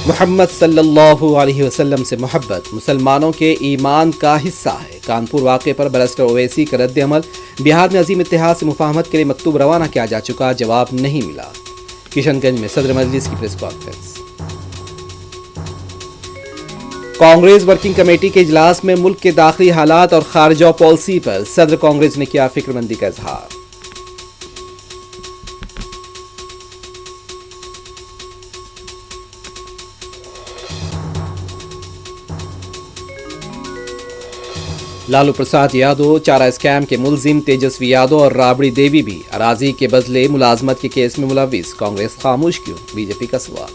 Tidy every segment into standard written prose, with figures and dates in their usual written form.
मोहम्मद सल्लल्लाहु अलैहि वसल्लम से मोहब्बत मुसलमानों के ईमान का हिस्सा है। कानपुर वाक़े पर बैरिस्टर ओवैसी का रद्द अमल। बिहार में अजीम इत्तेहाद से मुफाहमत के लिए मकतूब रवाना किया जा चुका, जवाब नहीं मिला। किशनगंज में सदर मजलिस की press conference. Congress working committee के इजलास में मुल्क के दाखिली हालात और खारजा पॉलिसी पर सदर कांग्रेस ने किया फिक्रमंदी का इजहार। लालू प्रसाद यादव, चारा स्कैम के मुलजिम तेजस्वी यादव और राबड़ी देवी भी अराजी के बदले मुलाजमत के केस में मुलविस। कांग्रेस खामोश क्यों, बीजेपी का सवाल।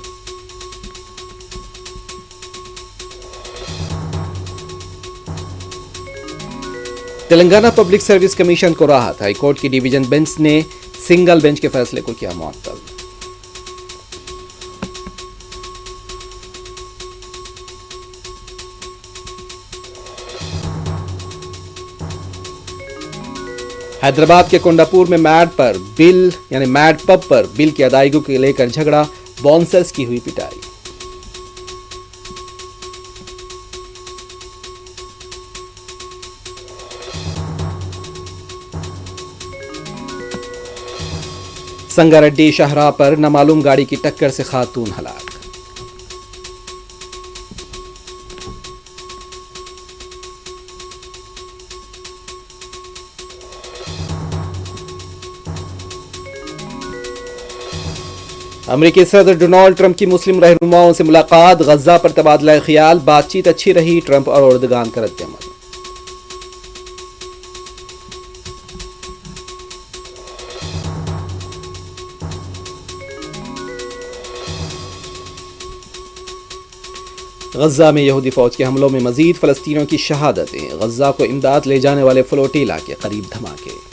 तेलंगाना पब्लिक सर्विस कमीशन को राहत। हाईकोर्ट की डिवीजन बेंच ने सिंगल बेंच के फैसले को किया मुअत्तल। हैदराबाद के कोंडापुर में मैड पब पर बिल की अदायगी को लेकर झगड़ा, बाउंसर्स की हुई पिटाई। संगारेड्डी शाहराह पर नामालूम गाड़ी की टक्कर से खातून हलाक। अमेरिकी सदर डोनाल्ड ट्रंप की मुस्लिम रहनुमाओं से मुलाकात, गजा पर तबादला ख्याल, बातचीत अच्छी रही। ट्रंप और एर्दोगान का रद्द अमल। गजा में यहूदी फौज के हमलों में मजीद फलस्तीनियों की शहादतें। गजा को इमदाद ले जाने वाले फ्लोटीला के करीब धमाके।